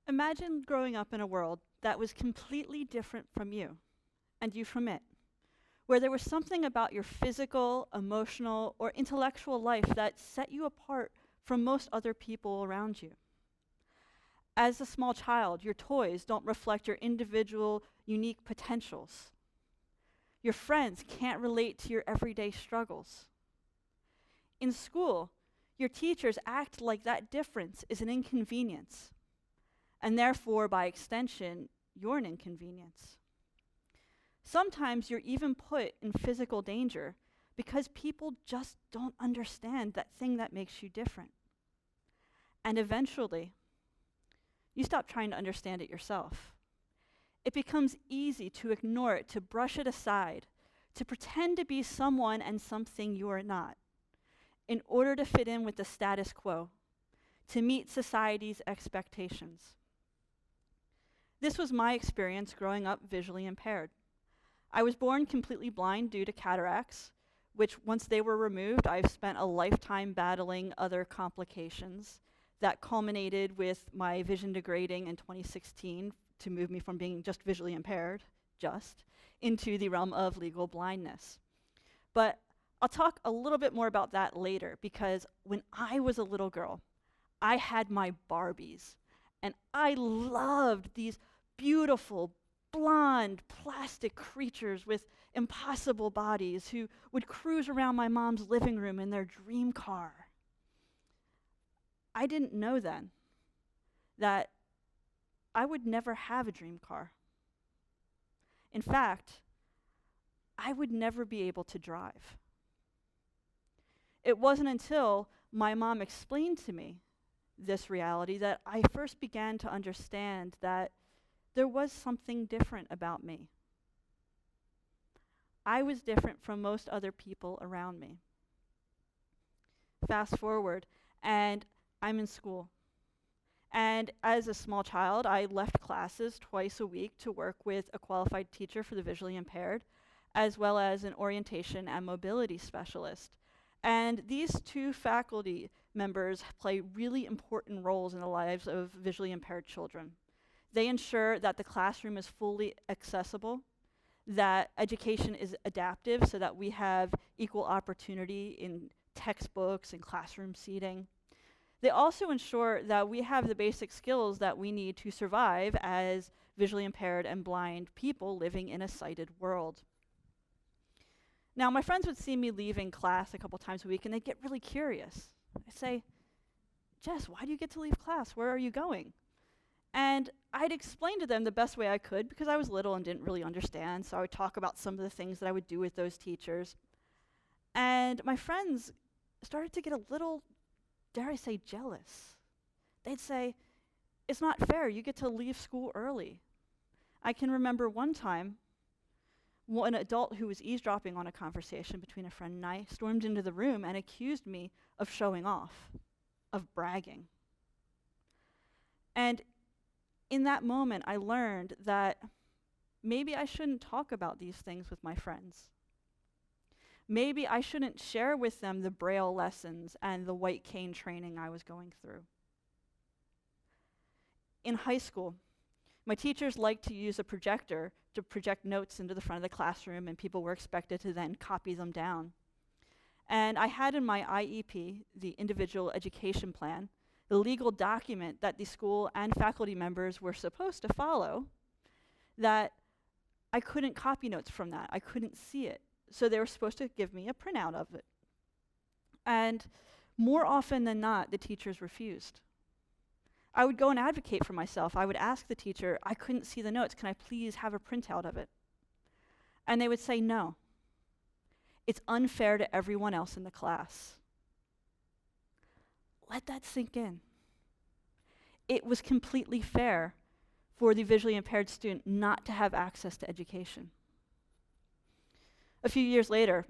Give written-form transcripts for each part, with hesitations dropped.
Imagine growing up in a world that was completely different from you, and you from it, where there was something about your physical, emotional, or intellectual life that set you apart from most other people around you. As a small child, your toys don't reflect your individual, unique potentials. Your friends can't relate to your everyday struggles. In school, your teachers act like that difference is an inconvenience, and therefore, by extension, you're an inconvenience. Sometimes you're even put in physical danger because people just don't understand that thing that makes you different. And eventually, you stop trying to understand it yourself. It becomes easy to ignore it, to brush it aside, to pretend to be someone and something you are not, in order to fit in with the status quo, to meet society's expectations. This was my experience growing up visually impaired. I was born completely blind due to cataracts, which once they were removed, I've spent a lifetime battling other complications that culminated with my vision degrading in 2016 to move me from being just visually impaired, into the realm of legal blindness. But I'll talk a little bit more about that later, because when I was a little girl, I had my Barbies, and I loved these beautiful, blonde, plastic creatures with impossible bodies who would cruise around my mom's living room in their dream car. I didn't know then that I would never have a dream car. In fact, I would never be able to drive. It wasn't until my mom explained to me this reality that I first began to understand that there was something different about me. I was different from most other people around me. Fast forward, and I'm in school. And as a small child, I left classes twice a week to work with a qualified teacher for the visually impaired, as well as an orientation and mobility specialist. And these two faculty members play really important roles in the lives of visually impaired children. They ensure that the classroom is fully accessible, that education is adaptive so that we have equal opportunity in textbooks and classroom seating. They also ensure that we have the basic skills that we need to survive as visually impaired and blind people living in a sighted world. Now, my friends would see me leaving class a couple times a week, and they'd get really curious. I'd say, Jess, why do you get to leave class? Where are you going? And I'd explain to them the best way I could, because I was little and didn't really understand, so I would talk about some of the things that I would do with those teachers. And my friends started to get a little, dare I say, jealous. They'd say, it's not fair, you get to leave school early. I can remember one time, an adult who was eavesdropping on a conversation between a friend and I stormed into the room and accused me of showing off, of bragging. And in that moment, I learned that maybe I shouldn't talk about these things with my friends. Maybe I shouldn't share with them the Braille lessons and the white cane training I was going through. In high school, my teachers liked to use a projector to project notes into the front of the classroom, and people were expected to then copy them down. And I had in my IEP, the individual education plan, the legal document that the school and faculty members were supposed to follow, that I couldn't copy notes from that. I couldn't see it. So they were supposed to give me a printout of it. And more often than not, the teachers refused. I would go and advocate for myself. I would ask the teacher, I couldn't see the notes, can I please have a printout of it? And they would say no. It's unfair to everyone else in the class. Let that sink in. It was completely fair for the visually impaired student not to have access to education. A few years later,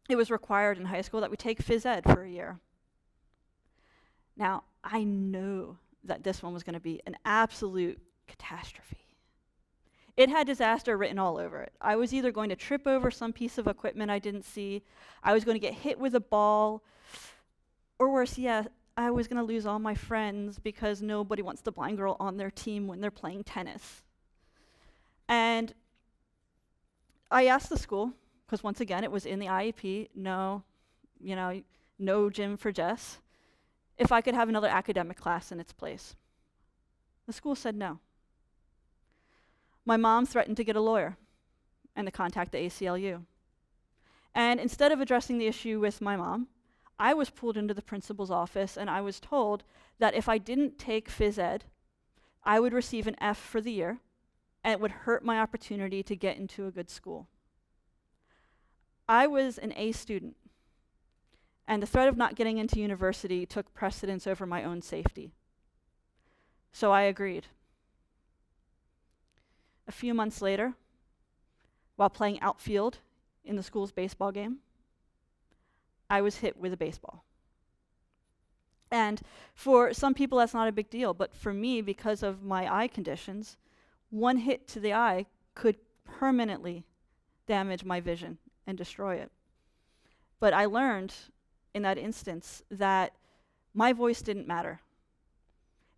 it was required in high school that we take phys ed for a year. Now, I know that this one was going to be an absolute catastrophe. It had disaster written all over it. I was either going to trip over some piece of equipment I didn't see, I was going to get hit with a ball, or worse, I was going to lose all my friends because nobody wants the blind girl on their team when they're playing tennis. And I asked the school, because once again, it was in the IEP, no gym for Jess, if I could have another academic class in its place. The school said no. My mom threatened to get a lawyer and to contact the ACLU. And instead of addressing the issue with my mom, I was pulled into the principal's office and I was told that if I didn't take phys ed, I would receive an F for the year and it would hurt my opportunity to get into a good school. I was an A student, and the threat of not getting into university took precedence over my own safety. So I agreed. A few months later, while playing outfield in the school's baseball game, I was hit with a baseball. And for some people that's not a big deal, but for me, because of my eye conditions, one hit to the eye could permanently damage my vision and destroy it. But I learned in that instance that my voice didn't matter.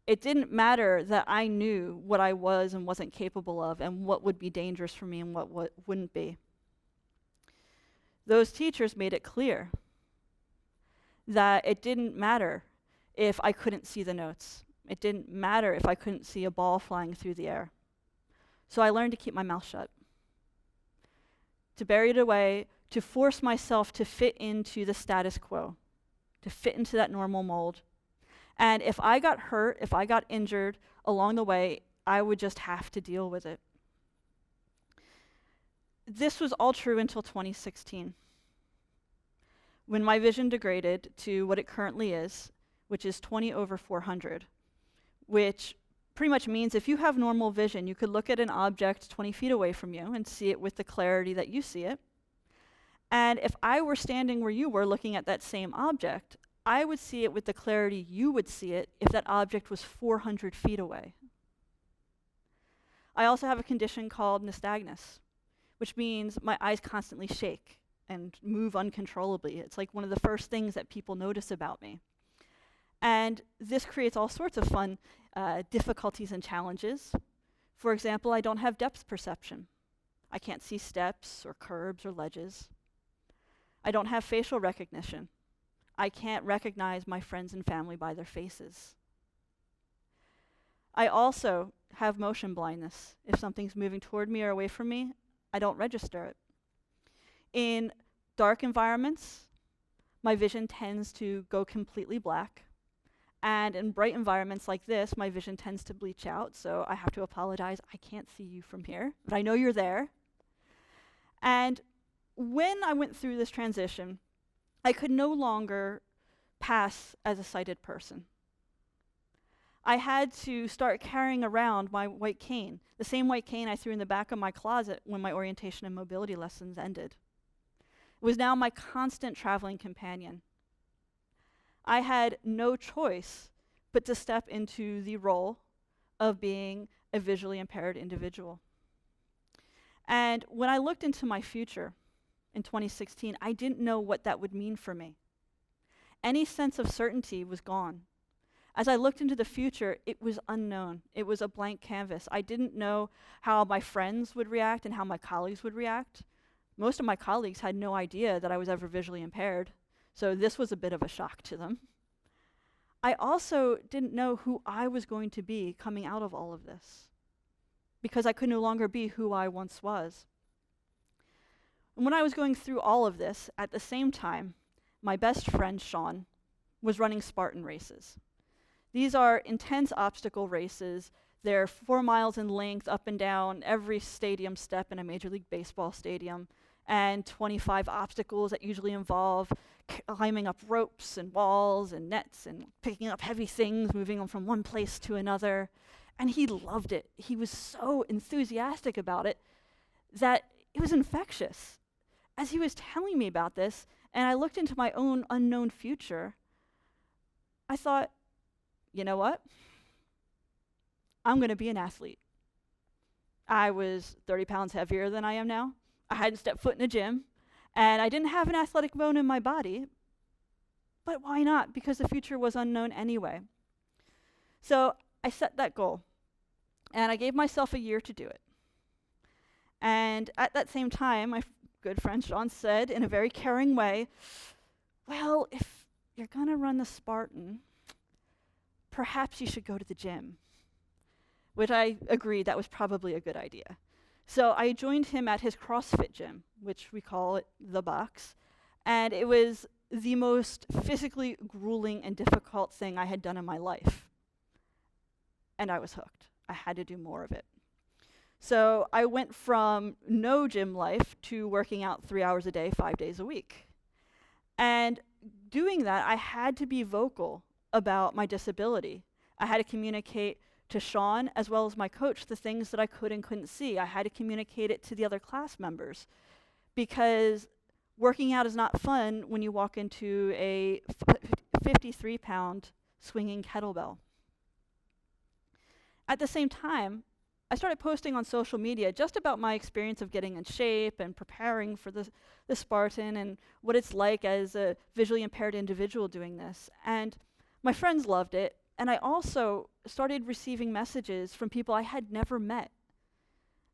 It didn't matter that I knew what I was and wasn't capable of and what would be dangerous for me and what wouldn't be. Those teachers made it clear that it didn't matter if I couldn't see the notes. It didn't matter if I couldn't see a ball flying through the air. So I learned to keep my mouth shut, to bury it away, to force myself to fit into the status quo, to fit into that normal mold. And if I got hurt, if I got injured along the way, I would just have to deal with it. This was all true until 2016, when my vision degraded to what it currently is, which is 20/400, which pretty much means if you have normal vision, you could look at an object 20 feet away from you and see it with the clarity that you see it. And if I were standing where you were looking at that same object, I would see it with the clarity you would see it if that object was 400 feet away. I also have a condition called nystagmus, which means my eyes constantly shake and move uncontrollably. It's like one of the first things that people notice about me. And this creates all sorts of fun difficulties and challenges. For example, I don't have depth perception. I can't see steps or curbs or ledges. I don't have facial recognition. I can't recognize my friends and family by their faces. I also have motion blindness. If something's moving toward me or away from me, I don't register it. In dark environments, my vision tends to go completely black. And in bright environments like this, my vision tends to bleach out, so I have to apologize. I can't see you from here, but I know you're there. And when I went through this transition, I could no longer pass as a sighted person. I had to start carrying around my white cane, the same white cane I threw in the back of my closet when my orientation and mobility lessons ended. It was now my constant traveling companion. I had no choice but to step into the role of being a visually impaired individual. And when I looked into my future in 2016, I didn't know what that would mean for me. Any sense of certainty was gone. As I looked into the future, it was unknown. It was a blank canvas. I didn't know how my friends would react and how my colleagues would react. Most of my colleagues had no idea that I was ever visually impaired, so this was a bit of a shock to them. I also didn't know who I was going to be coming out of all of this, because I could no longer be who I once was. And when I was going through all of this, at the same time, my best friend, Sean, was running Spartan Races. These are intense obstacle races. They're 4 miles in length, up and down every stadium step in a Major League Baseball stadium, and 25 obstacles that usually involve climbing up ropes and walls and nets and picking up heavy things, moving them from one place to another. And he loved it. He was so enthusiastic about it that it was infectious. As he was telling me about this, and I looked into my own unknown future, I thought, you know what? I'm going to be an athlete. I was 30 pounds heavier than I am now. I hadn't stepped foot in a gym, and I didn't have an athletic bone in my body, but why not? Because the future was unknown anyway. So I set that goal, and I gave myself a year to do it. And at that same time, my good friend Sean said in a very caring way, well, if you're going to run the Spartan, perhaps you should go to the gym. Which I agreed that was probably a good idea. So I joined him at his CrossFit gym, which we call it the box, and it was the most physically grueling and difficult thing I had done in my life. And I was hooked. I had to do more of it. So I went from no gym life to working out 3 hours a day, 5 days a week. And doing that, I had to be vocal about my disability. I had to communicate to Sean, as well as my coach, the things that I could and couldn't see. I had to communicate it to the other class members, because working out is not fun when you walk into a 53-pound swinging kettlebell. At the same time, I started posting on social media just about my experience of getting in shape and preparing for the Spartan and what it's like as a visually impaired individual doing this. And my friends loved it. And I also started receiving messages from people I had never met,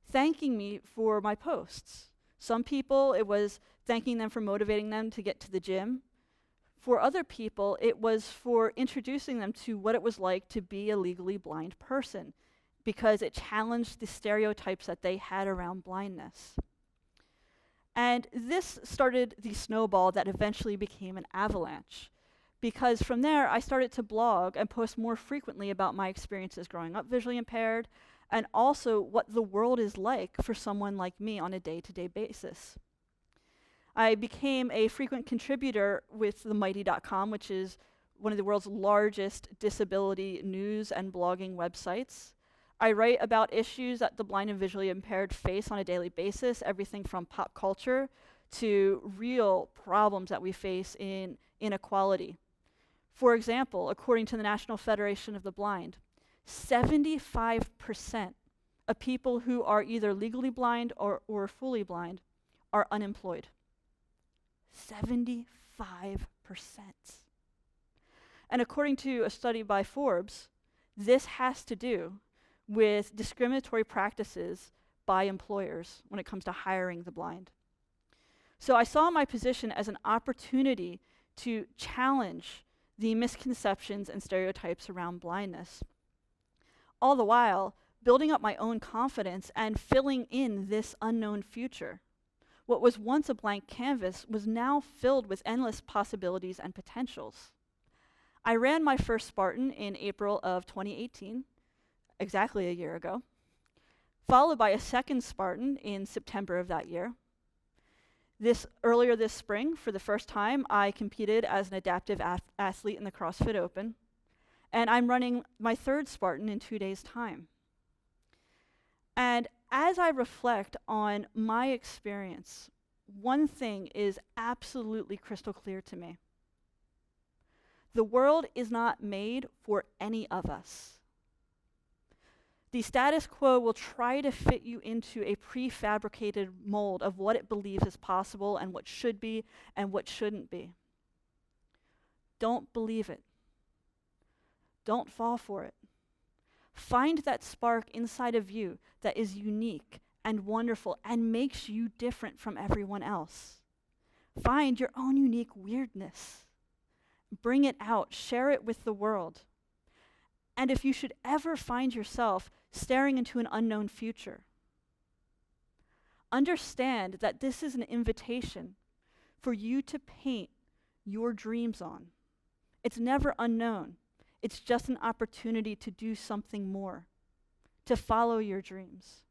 thanking me for my posts. Some people, it was thanking them for motivating them to get to the gym. For other people, it was for introducing them to what it was like to be a legally blind person, because it challenged the stereotypes that they had around blindness. And this started the snowball that eventually became an avalanche. Because from there, I started to blog and post more frequently about my experiences growing up visually impaired, and also what the world is like for someone like me on a day-to-day basis. I became a frequent contributor with themighty.com, which is one of the world's largest disability news and blogging websites. I write about issues that the blind and visually impaired face on a daily basis, everything from pop culture to real problems that we face in inequality. For example, according to the National Federation of the Blind, 75% of people who are either legally blind or fully blind are unemployed. 75%. And according to a study by Forbes, this has to do with discriminatory practices by employers when it comes to hiring the blind. So I saw my position as an opportunity to challenge the misconceptions and stereotypes around blindness. All the while, building up my own confidence and filling in this unknown future. What was once a blank canvas was now filled with endless possibilities and potentials. I ran my first Spartan in April of 2018, exactly a year ago, followed by a second Spartan in September of that year. Earlier this spring, for the first time, I competed as an adaptive athlete in the CrossFit Open, and I'm running my third Spartan in 2 days' time. And as I reflect on my experience, one thing is absolutely crystal clear to me. The world is not made for any of us. The status quo will try to fit you into a prefabricated mold of what it believes is possible and what should be and what shouldn't be. Don't believe it. Don't fall for it. Find that spark inside of you that is unique and wonderful and makes you different from everyone else. Find your own unique weirdness. Bring it out. Share it with the world. And if you should ever find yourself staring into an unknown future, understand that this is an invitation for you to paint your dreams on. It's never unknown. It's just an opportunity to do something more, to follow your dreams.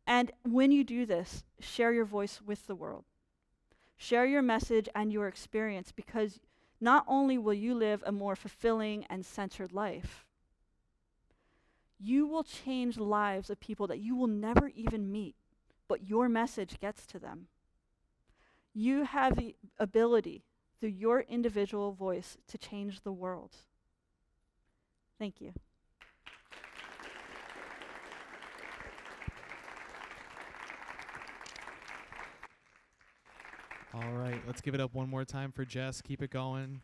And when you do this, share your voice with the world. Share your message and your experience, because not only will you live a more fulfilling and centered life, you will change the lives of people that you will never even meet, but your message gets to them. You have the ability, through your individual voice, to change the world. Thank you. All right, let's give it up one more time for Jess. Keep it going.